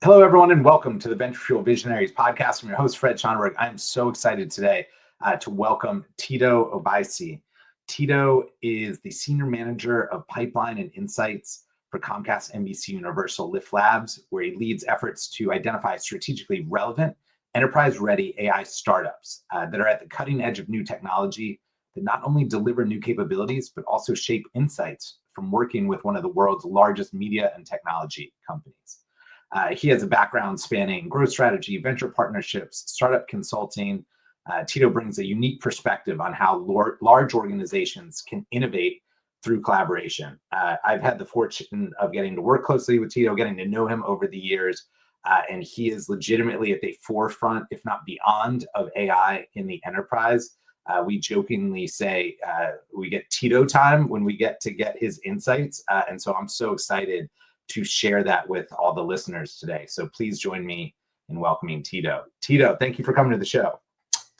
Hello, everyone, and welcome to the Venture Fuel Visionaries podcast. I'm your host, Fred Schonberg. I'm so excited today to welcome Tito Obaisi. Tito is the Senior Manager of Pipeline and Insights for Comcast NBCUniversal LIFT Labs, where he leads efforts to identify strategically relevant, enterprise-ready AI startups that are at the cutting edge of new technology that not only deliver new capabilities, but also shape insights from working with one of the world's largest media and technology companies. He has a background spanning growth strategy, venture partnerships, startup consulting. Tito brings a unique perspective on how large organizations can innovate through collaboration. I've had the fortune of getting to work closely with Tito, getting to know him over the years, and he is legitimately at the forefront, if not beyond, of AI in the enterprise. We jokingly say we get Tito time when we get his insights, and so I'm so excited to share that with all the listeners today. So please join me in welcoming Tito. Tito, thank you for coming to the show.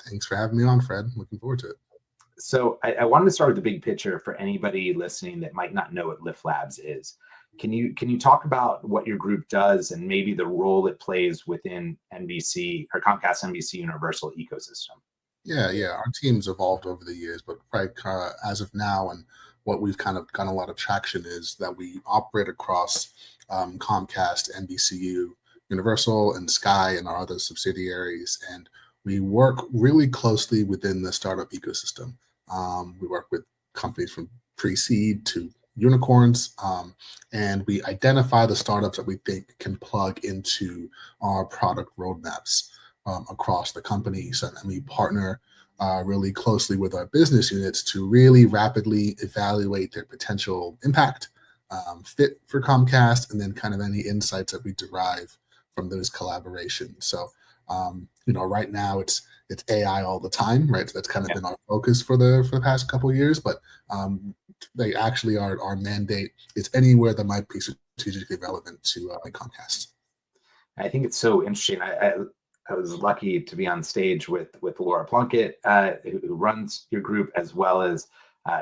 Thanks for having me on, Fred. Looking forward to it. So I wanted to start with the big picture for anybody listening that might not know what LIFT Labs is. Can you talk about what your group does and maybe the role it plays within NBC or Comcast NBCUniversal ecosystem? Yeah. Our team's evolved over the years, but right as of now, and what we've kind of gotten a lot of traction is that we operate across Comcast, NBCU, Universal, and Sky, and our other subsidiaries, and we work really closely within the startup ecosystem. We work with companies from pre-seed to unicorns, and we identify the startups that we think can plug into our product roadmaps across the companies, and we partner really closely with our business units to really rapidly evaluate their potential impact, fit for Comcast, and then kind of any insights that we derive from those collaborations. So, right now it's AI all the time, right? So that's kind of been our focus for the past couple of years, but they actually our mandate is anywhere that might be strategically relevant to Comcast. I think it's so interesting. I was lucky to be on stage with Laura Plunkett, who runs your group, as well as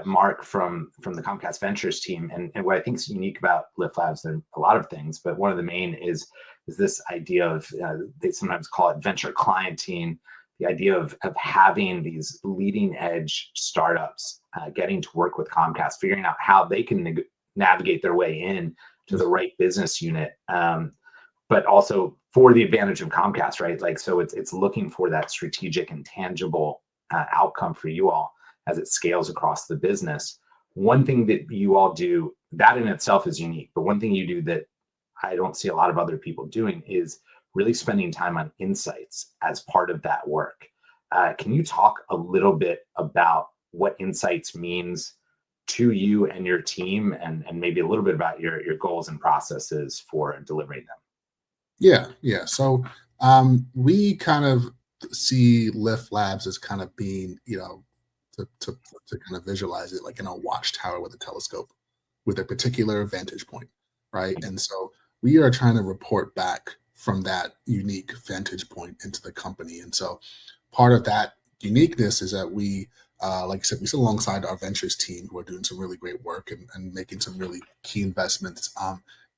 Mark from the Comcast Ventures team. And what I think is unique about LIFT Labs, there are a lot of things, but one of the main is this idea of, they sometimes call it venture clienting, the idea of having these leading edge startups getting to work with Comcast, figuring out how they can navigate their way in to the right business unit. But also for the advantage of Comcast, right? Like, so it's looking for that strategic and tangible outcome for you all as it scales across the business. One thing that you all do, that in itself is unique, but one thing you do that I don't see a lot of other people doing is really spending time on insights as part of that work. Can you talk a little bit about what insights means to you and your team, and maybe a little bit about your goals and processes for delivering them? Yeah. So we kind of see LIFT Labs as kind of being, to kind of visualize it like in a watchtower with a telescope with a particular vantage point, right? And so we are trying to report back from that unique vantage point into the company. And so part of that uniqueness is that we, like I said, we sit alongside our ventures team who are doing some really great work and making some really key investments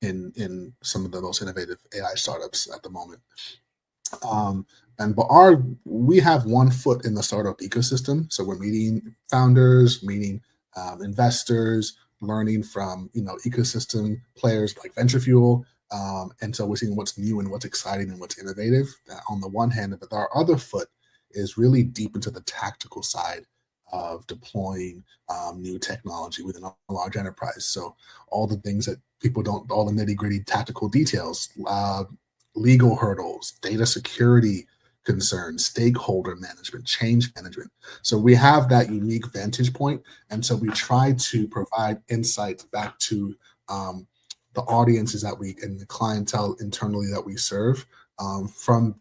in some of the most innovative AI startups at the moment. But we have one foot in the startup ecosystem. So we're meeting founders, meeting investors, learning from ecosystem players like Venture Fuel. And so we're seeing what's new and what's exciting and what's innovative on the one hand, but our other foot is really deep into the tactical side of deploying new technology within a large enterprise. So all the things that people don't, all the nitty gritty tactical details, legal hurdles, data security concerns, stakeholder management, change management. So we have that unique vantage point. And so we try to provide insights back to the audiences that and the clientele internally that we serve, from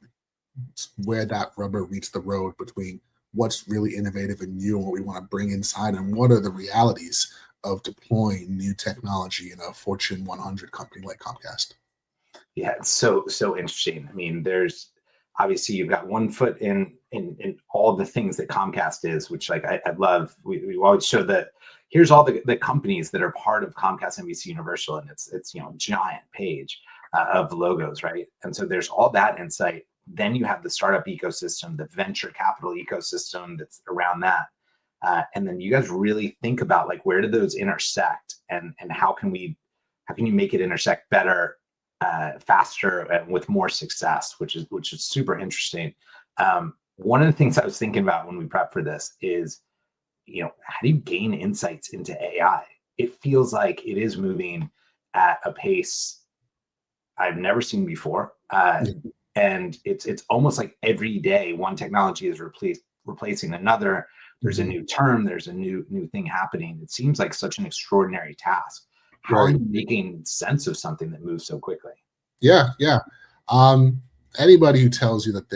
where that rubber meets the road between what's really innovative and new and what we want to bring inside, and what are the realities of deploying new technology in a Fortune 100 company like Comcast. Yeah, it's so interesting. I mean, there's obviously you've got one foot in all the things that Comcast is, which like I love. We always show that here's all the companies that are part of Comcast NBCUniversal, and it's giant page. of logos, right? And so there's all that insight. Then you have the startup ecosystem, the venture capital ecosystem that's around that. And then you guys really think about like, where do those intersect, and how can you make it intersect better, faster, and with more success, which is super interesting. One of the things I was thinking about when we prep for this is, how do you gain insights into AI? It feels like it is moving at a pace I've never seen before. And it's almost like every day one technology is replacing another. There's a new term, there's a new thing happening. It seems like such an extraordinary task. How are you making sense of something that moves so quickly? Yeah. Anybody who tells you that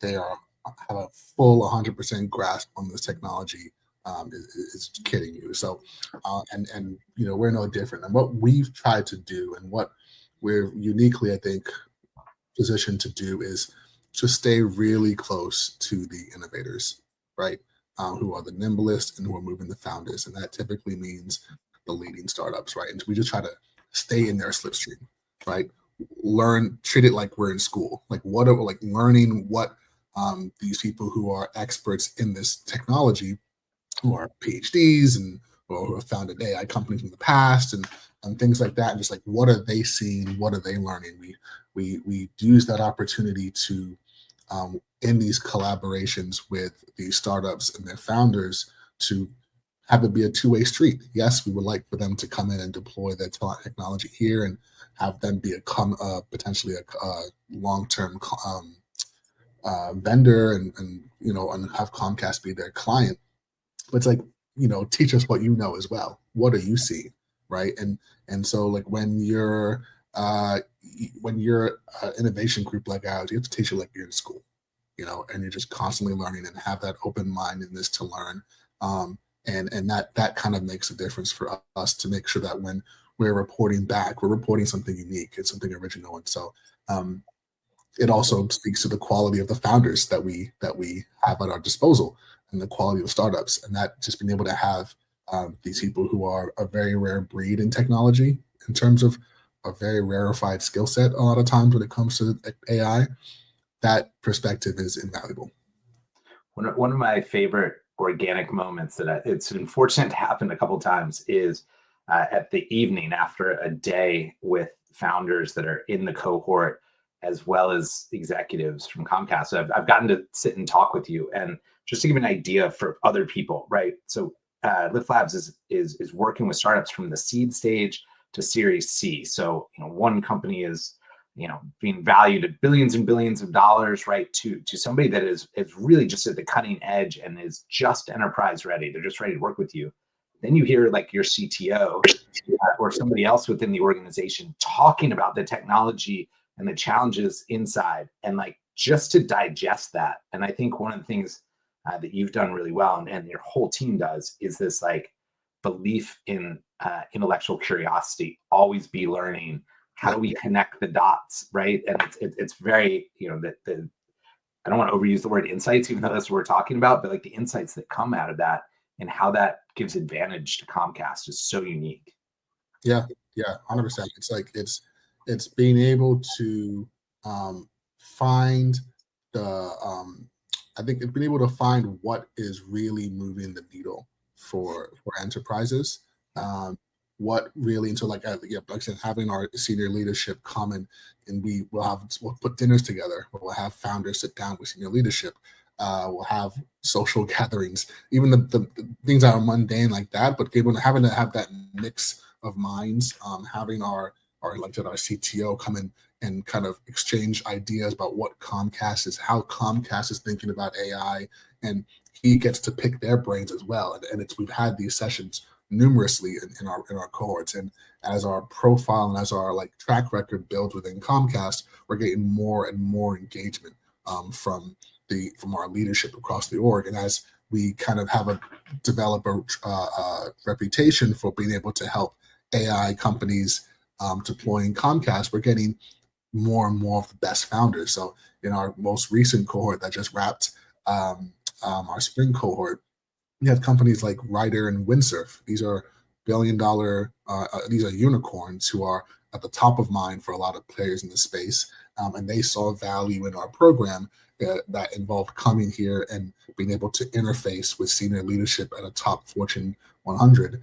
they have a full 100% grasp on this technology is kidding you. So, and we're no different. And what we've tried to do, and what we're uniquely, I think, positioned to do, is to stay really close to the innovators, right? Who are the nimblest and who are moving the founders, and that typically means the leading startups, right? And we just try to stay in their slipstream, right? Treat it like we're in school, like learning what these people who are experts in this technology, who are PhDs and or who have founded AI companies in the past, and things like that, and just like, what are they seeing, what are they learning? We use that opportunity to in these collaborations with these startups and their founders to have it be a two-way street. Yes, we would like for them to come in and deploy their technology here and have them be potentially a long-term vendor, and have Comcast be their client. But it's like, teach us what you know as well. What are you seeing, right? And so, like, when you're innovation group like ours, you have to teach it like you're in school, and you're just constantly learning and have that open mindedness to learn. And that kind of makes a difference for us, to make sure that when we're reporting back, we're reporting something unique, it's something original. And so it also speaks to the quality of the founders that we have at our disposal, and the quality of startups, and that just being able to have these people who are a very rare breed in technology, in terms of a very rarefied skill set a lot of times when it comes to AI. That perspective is invaluable. One of my favorite organic moments it's unfortunate to happen a couple of times is at the evening after a day with founders that are in the cohort, as well as executives from Comcast. So I've gotten to sit and talk with you, and just to give an idea for other people, right? So LIFT Labs is working with startups from the seed stage to Series C. So one company is being valued at billions and billions of dollars, right? To somebody that is really just at the cutting edge and is just enterprise ready. They're just ready to work with you. Then you hear like your CTO or somebody else within the organization talking about the technology and the challenges inside, and like, just to digest that. And I think one of the things that you've done really well, and your whole team does, is this like belief in intellectual curiosity, always be learning. How do we connect the dots, right? And it's very, I don't want to overuse the word insights, even though that's what we're talking about, but like the insights that come out of that and how that gives advantage to Comcast is so unique. Yeah, 100%. It's like it's being able to find I think it's being able to find what is really moving the needle for enterprises. What really, and so like I said, having our senior leadership come in, and we'll put dinners together. We'll have founders sit down with senior leadership. We'll have social gatherings, even the things that are mundane like that, but having to have that mix of minds, having our CTO come in and kind of exchange ideas about how Comcast is thinking about AI, and he gets to pick their brains as well. And we've had these sessions numerously in our cohorts, and as our profile and as our track record builds within Comcast, we're getting more and more engagement from our leadership across the org. And as we kind of develop a reputation for being able to help AI companies deploying Comcast, we're getting more and more of the best founders. So in our most recent cohort that just wrapped, our spring cohort, we have companies like Ryder and Windsurf. These are billion-dollar, these are unicorns who are at the top of mind for a lot of players in the space, and they saw value in our program that involved coming here and being able to interface with senior leadership at a top Fortune 100,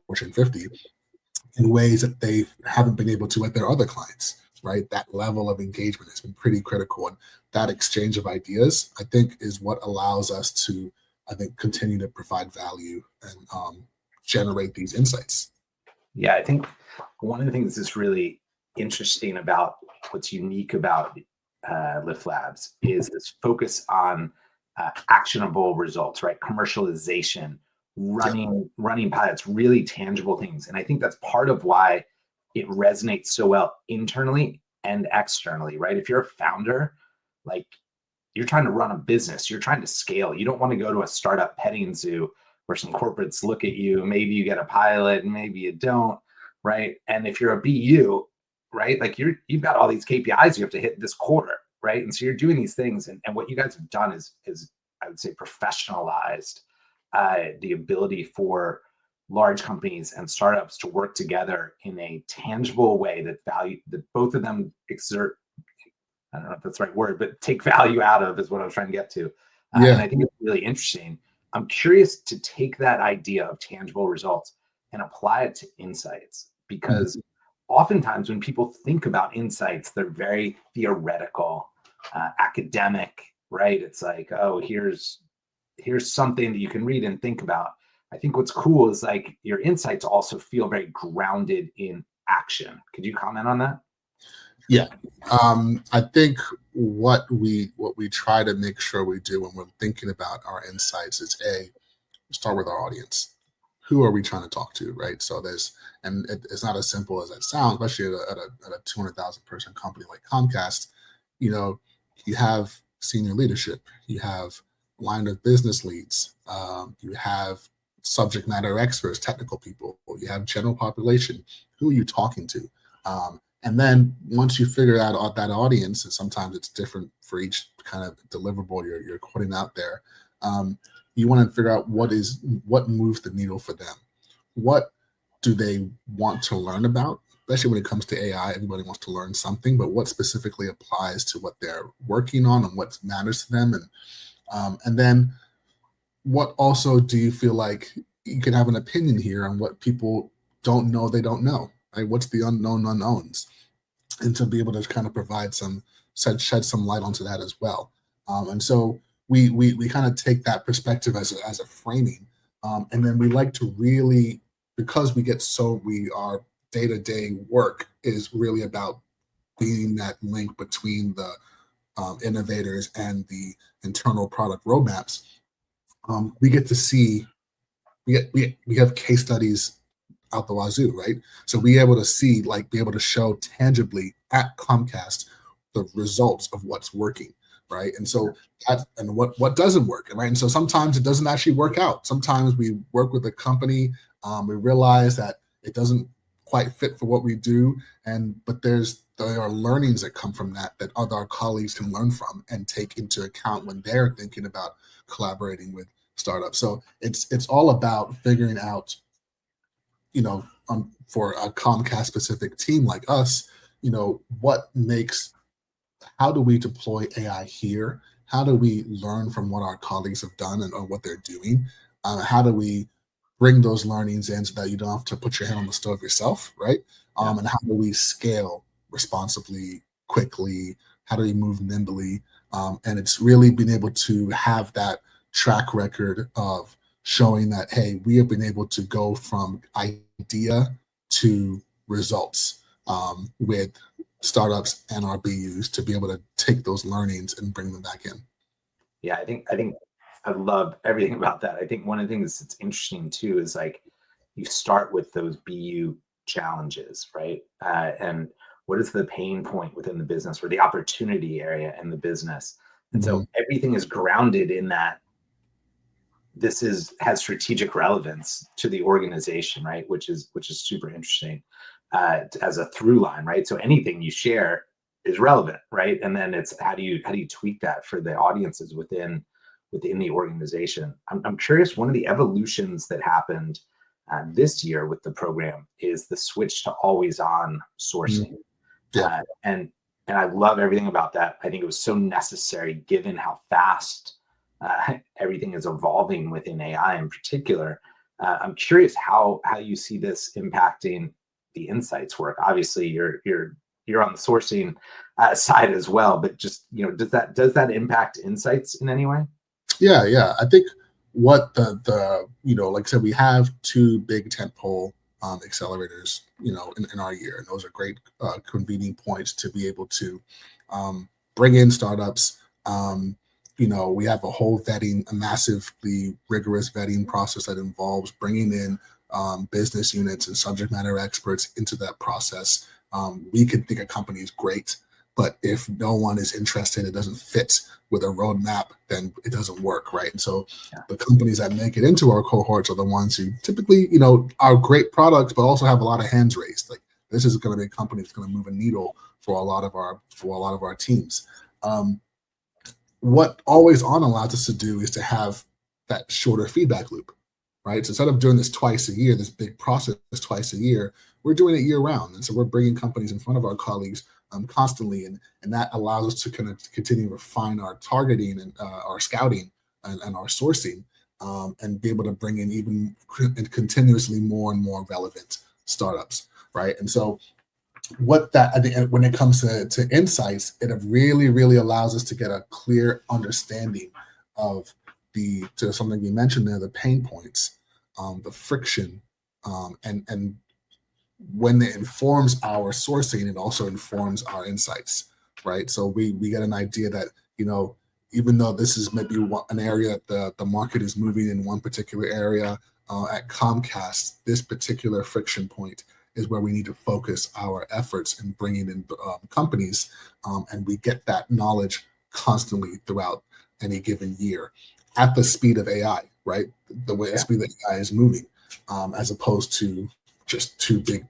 Fortune 50, in ways that they haven't been able to with their other clients, right? That level of engagement has been pretty critical. And that exchange of ideas, I think, is what allows us to, I think, continue to provide value and generate these insights. Yeah, I think one of the things that's really interesting about what's unique about LIFT Labs is this focus on actionable results, right? Commercialization, running pilots, really tangible things. And I think that's part of why it resonates so well internally and externally, right? If you're a founder, like you're trying to run a business, you're trying to scale. You don't want to go to a startup petting zoo where some corporates look at you. Maybe you get a pilot and maybe you don't, right? And if you're a BU, right, like you've got all these KPIs you have to hit this quarter, right? And so you're doing these things, and what you guys have done is I would say professionalized the ability for large companies and startups to work together in a tangible way that both of them exert. I don't know if that's the right word, but take value out of is what I was trying to get to. And I think it's really interesting. I'm curious to take that idea of tangible results and apply it to insights, because oftentimes when people think about insights, they're very theoretical, academic, right? It's like, oh, here's something that you can read and think about. I think what's cool is like your insights also feel very grounded in action. Could you comment on that? Yeah, I think what we try to make sure we do when we're thinking about our insights is start with our audience. Who are we trying to talk to, right? So it's not as simple as that sounds, especially at a 200,000 person company like Comcast. You have senior leadership, you have line of business leads, you have subject matter experts, technical people, you have general population. Who are you talking to? And then once you figure out that audience, and sometimes it's different for each kind of deliverable you're putting out there, you want to figure out what moves the needle for them. What do they want to learn about? Especially when it comes to AI, everybody wants to learn something, but what specifically applies to what they're working on and what matters to them, and then what also do you feel like you can have an opinion here on what people don't know they don't know, right? What's the unknown unknowns? And to be able to kind of provide shed some light onto that as well. And so we kind of take that perspective as a framing. And then we like to really, because our day-to-day work is really about being that link between the innovators and the internal product roadmaps. We get to see, we have case studies out the wazoo, right? So be able to show tangibly at Comcast the results of what's working, right? And so what doesn't work, right? And so sometimes it doesn't actually work out. Sometimes we work with a company, we realize that it doesn't quite fit for what we do, but there are learnings that come from that other colleagues can learn from and take into account when they're thinking about collaborating with startups. So it's all about figuring out, for a Comcast specific team like us, how do we deploy AI here? How do we learn from what our colleagues have done and what they're doing? How do we bring those learnings in so that you don't have to put your hand on the stove yourself, right? And how do we scale responsibly, quickly? How do we move nimbly? And it's really been able to have that track record of showing that, hey, we have been able to go from idea to results with startups and our BUs to be able to take those learnings and bring them back in. Yeah, I think I love everything about that. I think one of the things that's interesting too is like you start with those BU challenges, right? And what is the pain point within the business or the opportunity area in the business? And so everything is grounded in that. This has strategic relevance to the organization, right? Which is super interesting as a through line, right? So anything you share is relevant, right? And then it's how do you tweak that for the audiences within the organization? I'm curious. One of the evolutions that happened this year with the program is the switch to always on sourcing. Yeah. And I love everything about that. I think it was so necessary given how fast everything is evolving within AI in particular. I'm curious how you see this impacting the insights work. Obviously, you're on the sourcing side as well, but just does that impact insights in any way? Yeah. I think what the like I said, we have two big tentpole accelerators, in our year, and those are great convening points to be able to bring in startups. We have a massively rigorous vetting process that involves bringing in business units and subject matter experts into that process. We can think a company is great, but if no one is interested, it doesn't fit with a roadmap, then it doesn't work, right? And so the companies that make it into our cohorts are the ones who typically, are great products, but also have a lot of hands raised. Like, this is going to be a company that's going to move a needle for a lot of our teams. What always on allows us to do is to have that shorter feedback loop, right? So instead of doing this twice a year, this big process twice a year, we're doing it year round. And so we're bringing companies in front of our colleagues constantly, and that allows us to kind of continue to refine our targeting and our scouting and our sourcing, and be able to bring in even continuously more and more relevant startups, right? And so I think when it comes to insights, it really, really allows us to get a clear understanding of to something you mentioned there, the pain points, the friction, and when it informs our sourcing, it also informs our insights, right? So we get an idea that, even though this is maybe an area that the market is moving in one particular area, at Comcast, this particular friction point is where we need to focus our efforts in bringing in companies, and we get that knowledge constantly throughout any given year at the speed of AI, right? The way the speed that AI is moving, as opposed to just two big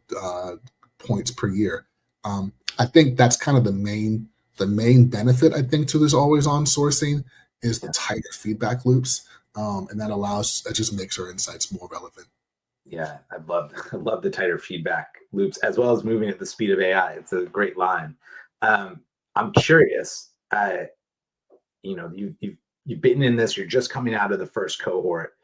points per year. I think that's kind of the main benefit, I think, to this always on sourcing is the tighter feedback loops, and that just makes our insights more relevant. Yeah, I love the tighter feedback loops as well as moving at the speed of AI. It's a great line. I'm curious. You've been in this. You're just coming out of the first cohort.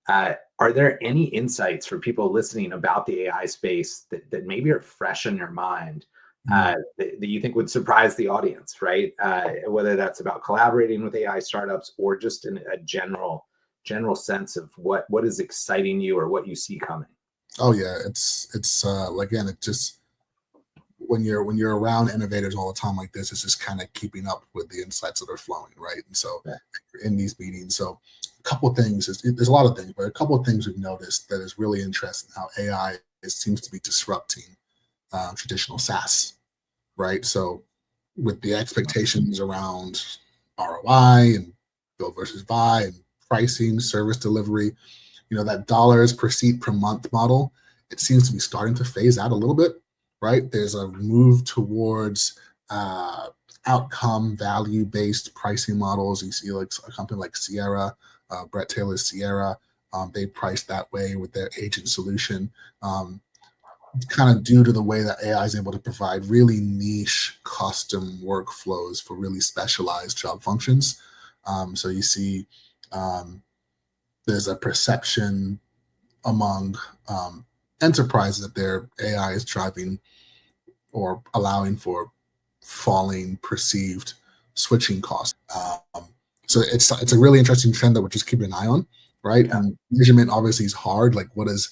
Are there any insights for people listening about the AI space that maybe are fresh in your mind, that you think would surprise the audience, right? Whether that's about collaborating with AI startups or just in a general sense of what is exciting you or what you see coming? Oh yeah, it's again, it just when you're around innovators all the time like this, it's just kind of keeping up with the insights that are flowing, right? And so you're in these meetings. So a couple of things, there's a lot of things, but a couple of things we've noticed that is really interesting, how AI seems to be disrupting traditional Saas, right? So with the expectations around ROI and build versus buy and pricing, service delivery, that dollars per seat per month model, it seems to be starting to phase out a little bit, right? There's a move towards outcome value-based pricing models. You see like a company like Sierra, Brett Taylor's Sierra, they price that way with their agent solution, kind of due to the way that AI is able to provide really niche custom workflows for really specialized job functions. So you see there's a perception among enterprises that their AI is driving or allowing for falling perceived switching costs. So it's a really interesting trend that we're just keeping an eye on, right? Yeah. And measurement obviously is hard. Like, what is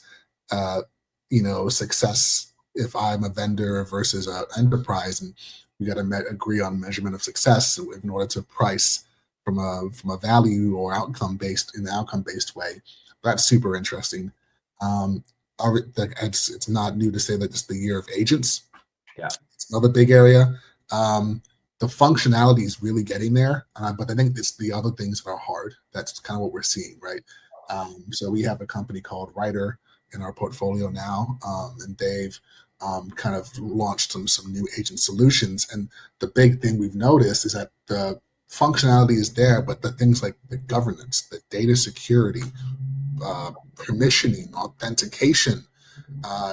success if I'm a vendor versus an enterprise, and we got to agree on measurement of success in order to price from a value or outcome based way. That's super interesting. It's not new to say that it's the year of agents. Yeah, it's another big area. The functionality is really getting there, but I think it's the other things that are hard. That's kind of what we're seeing, right? So we have a company called Writer in our portfolio now, and they've kind of launched some new agent solutions. And the big thing we've noticed is that the functionality is there, but the things like the governance, the data security, permissioning, authentication,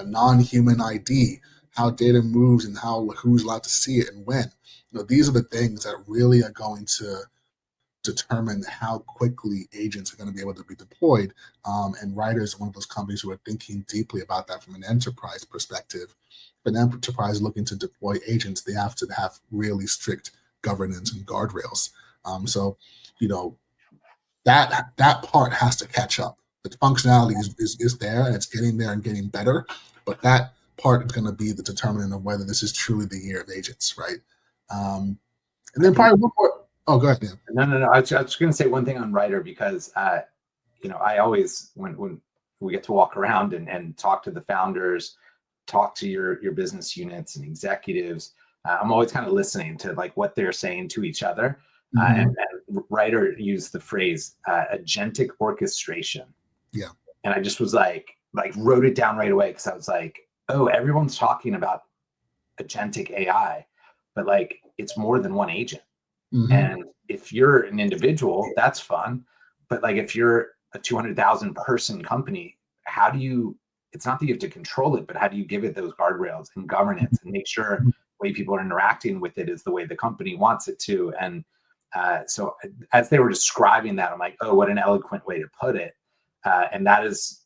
non-human ID, how data moves and who's allowed to see it and when. These are the things that really are going to determine how quickly agents are going to be able to be deployed. And Writers are one of those companies who are thinking deeply about that from an enterprise perspective. If an enterprise looking to deploy agents, they have to have really strict governance and guardrails. So, that part has to catch up. The functionality is there and it's getting there and getting better, but that part is going to be the determinant of whether this is truly the year of agents, right? And then probably one more. Oh, go ahead, Dan. No. I was just going to say one thing on Writer because, I always, when we get to walk around and talk to the founders, talk to your business units and executives, I'm always kind of listening to like what they're saying to each other. And Writer used the phrase agentic orchestration. Yeah. And I just was like wrote it down right away because I was like, oh, everyone's talking about agentic AI, but like it's more than one agent. And if you're an individual, that's fun. But like if you're a 200,000 person company, it's not that you have to control it, but how do you give it those guardrails and governance and make sure the way people are interacting with it is the way the company wants it to? And so as they were describing that, I'm like, oh, what an eloquent way to put it. And that is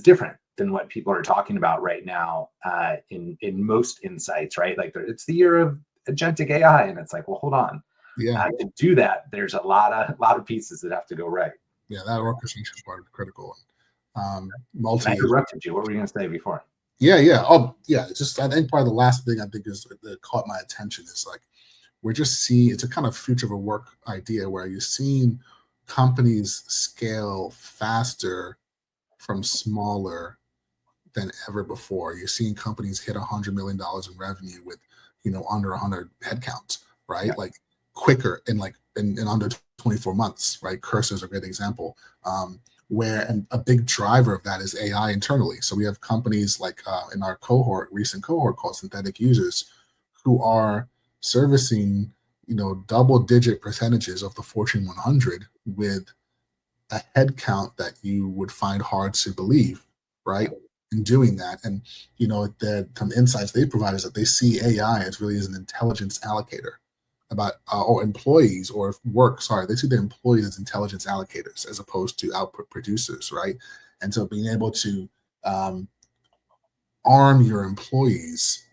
different than what people are talking about right now in most insights, right? Like it's the year of agentic AI. And it's like, well, hold on. Yeah. To do that, there's a lot of pieces that have to go right. Yeah, that orchestration part is critical. I interrupted you. What were you going to say before? Yeah. Oh, yeah. It's just I think probably the last thing I think is that caught my attention is like we're just seeing it's a kind of future of a work idea where you're seeing companies scale faster from smaller than ever before. You're seeing companies hit $100 million in revenue with under 100 headcounts, right? Yeah. Like quicker in under 24 months, right? Cursor's a great example. And a big driver of that is AI internally. So we have companies like in our recent cohort called Synthetic Users, who are servicing, double-digit percentages of the Fortune 100 with a headcount that you would find hard to believe, right? In doing that, and some insights they provide is that they see AI as really as an intelligence allocator about or employees or work. Sorry, they see their employees as intelligence allocators as opposed to output producers, right? And so being able to arm your employees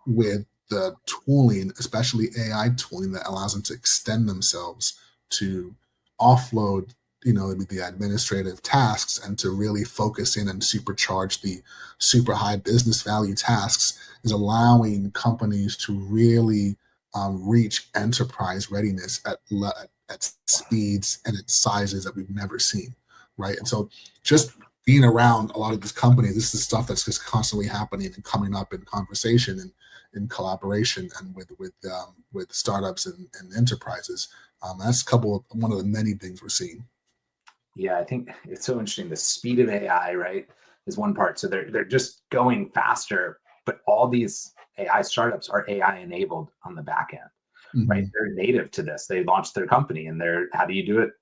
with the tooling, especially AI tooling that allows them to extend themselves to offload the administrative tasks and to really focus in and supercharge the super high business value tasks is allowing companies to really reach enterprise readiness at speeds and at sizes that we've never seen, right? And so just being around a lot of these companies, this is stuff that's just constantly happening and coming up in conversation and in collaboration and with startups and enterprises. That's one of the many things we're seeing. Yeah, I think it's so interesting. The speed of AI, right, is one part. So they're just going faster, but all these AI startups are AI enabled on the back end, right? They're native to this. They launched their company, and how do you do it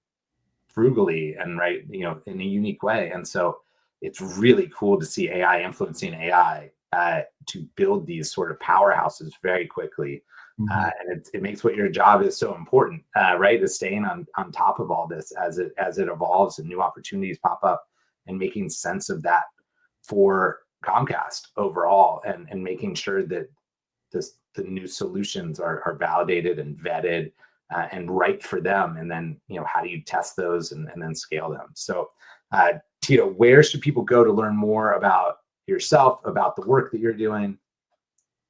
frugally and right, in a unique way? And so it's really cool to see AI influencing AI to build these sort of powerhouses very quickly. And it makes what your job is so important, right? Is staying on top of all this as it evolves and new opportunities pop up, and making sense of that for Comcast overall, and making sure that the new solutions are validated and vetted and right for them. And then how do you test those and then scale them? So Tito, where should people go to learn more about yourself, about the work that you're doing?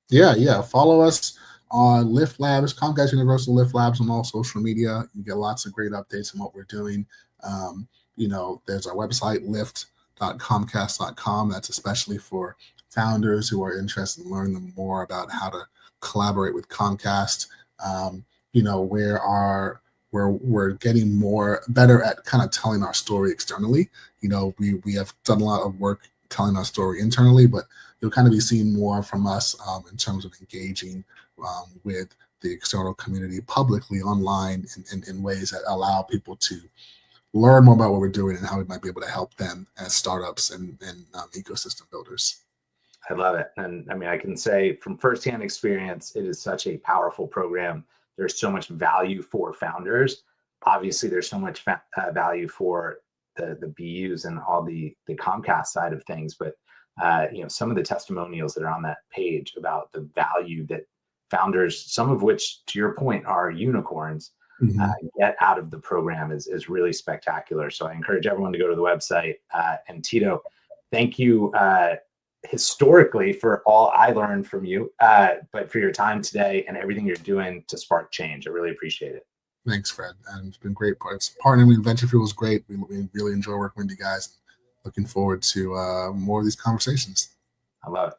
Yeah. Follow us on LIFT Labs, Comcast Universal LIFT Labs on all social media. You get lots of great updates on what we're doing. There's our website, lift.comcast.com. That's especially for founders who are interested in learning more about how to collaborate with Comcast. We're getting better at kind of telling our story externally. We have done a lot of work telling our story internally, but you'll kind of be seeing more from us in terms of engaging with the external community publicly online in ways that allow people to learn more about what we're doing and how we might be able to help them as startups and ecosystem builders. I love it. And I mean, I can say from firsthand experience, it is such a powerful program. There's so much value for founders. Obviously, there's so much value for the BUs and all the Comcast side of things. But some of the testimonials that are on that page about the value that founders, some of which, to your point, are unicorns, get out of the program is really spectacular. So I encourage everyone to go to the website. And Tito, thank you historically for all I learned from you, but for your time today and everything you're doing to spark change. I really appreciate it. Thanks, Fred. And it's been great. Partnering with Venture Fuel is great. We really enjoy working with you guys. Looking forward to more of these conversations. I love it.